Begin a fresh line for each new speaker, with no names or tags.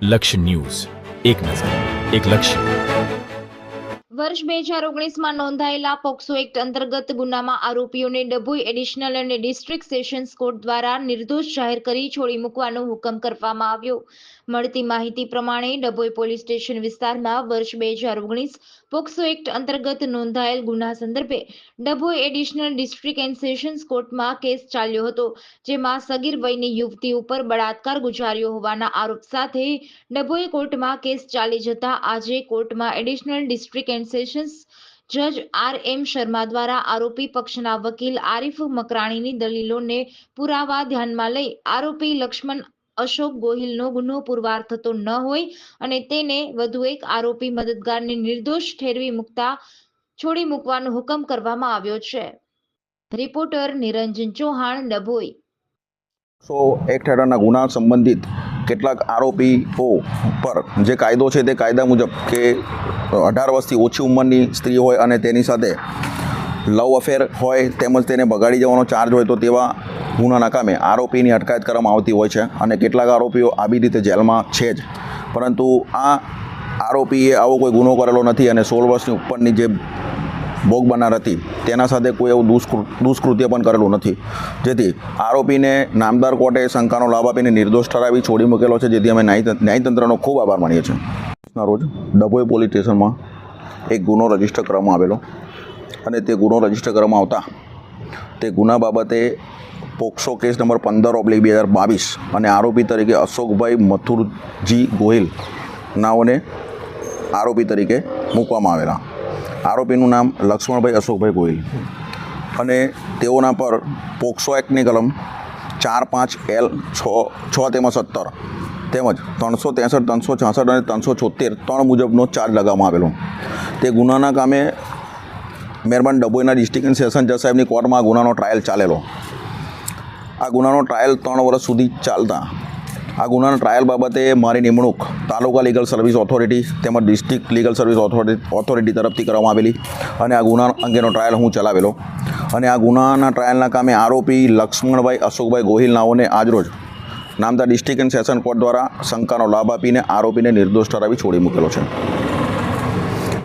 લક્ષ્ય ન્યૂઝ, એક નજર, એક લક્ષ્ય.
વર્ષ 2019માં નોંધાયેલા પોક્સો એક્ટ અંતર્ગત ગુનામાં આરોપીઓને ડભોઈ એડિશનલ અને ડિસ્ટ્રિક્ટ સેશન્સ કોર્ટ દ્વારા નિર્દોષ જાહેર કરી છોડી મૂકવાનો હુકમ કરવામાં આવ્યો. મળતી માહિતી પ્રમાણે ડભોઈ પોલીસ સ્ટેશન વિસ્તારમાં વર્ષ 2019 પોક્સો એક્ટ અંતર્ગત નોંધાયેલ ગુના સંદર્ભે Dabhoi additional district and sessions કોર્ટમાં કેસ ચાલ્યો હતો, જેમાં સગીર વયની યુવતી ઉપર બળાત્કાર ગુજાર્યો હોવાના આરોપ સાથે ડભોઈ કોર્ટમાં કેસ ચાલી જતા આજે કોર્ટમાં એડિશનલ ડિસ્ટ્રિક્ટ એન્ડ સેશન્સ જજ R.M. શર્મા દ્વારા આરોપી પક્ષના વકીલ આરિફ મકરાણીની દલીલોને પુરાવા ધ્યાનમાં લઈ આરોપી લક્ષ્મણ અશોક ગોહિલનો ગુનો પુરવાર થતો ન હોય અને તેને વધુ એક આરોપી મદદગારને નિર્દોષ ઠેરવી મૂકતા છોડી મૂકવાનો હુકમ કરવામાં આવ્યો છે. રિપોર્ટર નિરંજન ચૌહાણ, ડભોઈ.
એક્ટ હેઠળના ગુના સંબંધિત કેટલાક આરોપીઓ પર જે કાયદો છે તે કાયદા મુજબ કે 18 વર્ષથી ઓછી ઉંમરની સ્ત્રી હોય અને તેની સાથે લવ અફેર હોય તેમજ તેને બગાડી જવાનો ચાર્જ હોય તો તેવા ગુનાના કામે આરોપીની અટકાયત કરવામાં આવતી હોય છે અને કેટલાક આરોપીઓ આવી રીતે જેલમાં છે જ, પરંતુ આ આરોપીએ આવો કોઈ ગુનો કરેલો નથી અને 16 વર્ષની ઉપરની જે ભોગ બનનાર હતી તેના સાથે કોઈ એવું દુષ્કૃત્ય પણ કરેલું નથી, જેથી આરોપીને નામદાર કોર્ટે શંકાનો લાભ આપીને નિર્દોષ ઠરાવી છોડી મૂકેલો છે, જેથી અમે ન્યાયતંત્રનો ખૂબ આભાર માનીએ છીએ. રોજ ડભોઈ પોલીસ સ્ટેશનમાં એક ગુનો રજીસ્ટર કરવામાં આવેલો અને તે ગુનો રજીસ્ટર કરવામાં આવતા તે ગુના બાબતે પોક્સો કેસ નંબર 15/2022 અને આરોપી તરીકે અશોકભાઈ મથુરજી ગોહિલ નાઓને આરોપી તરીકે મૂકવામાં આવેલા. આરોપીનું નામ લક્ષ્મણભાઈ અશોકભાઈ ગોહિલ અને તેઓના પર પોક્સો એક્ટની કલમ 4(5)L 6 તેમજ 17 તેમજ 363, 366 અને 376 3 મુજબનો ચાર્જ લગાવવામાં આવેલો. તે ગુનાના કામે મહેરબાન ડભોઈના ડિસ્ટ્રિક્ટ એન્ડ સેશન જજ સાહેબની કોર્ટમાં આ ગુનાનો ટ્રાયલ ચાલેલો. આ ગુનાનો ટ્રાયલ 3 વર્ષ સુધી ચાલતા આ ગુનાના ટ્રાયલ બાબતે મારી નિમણૂક તાલુકા લીગલ સર્વિસ ઓથોરિટી તેમજ ડિસ્ટ્રિક્ટ લીગલ સર્વિસ ઓથોરિટી તરફથી કરવામાં આવેલી અને આ ગુના અંગેનો ટ્રાયલ હું ચલાવેલો અને આ ગુનાના ટ્રાયલના કામે આરોપી લક્ષ્મણભાઈ અશોકભાઈ ગોહિલ નાઓને આજરોજ નામદાર ડિસ્ટ્રિક્ટ એન્ડ સેશન કોર્ટ દ્વારા શંકાનો લાભ આપીને આરોપીને નિર્દોષ ઠરાવી છોડી મૂકેલો છે.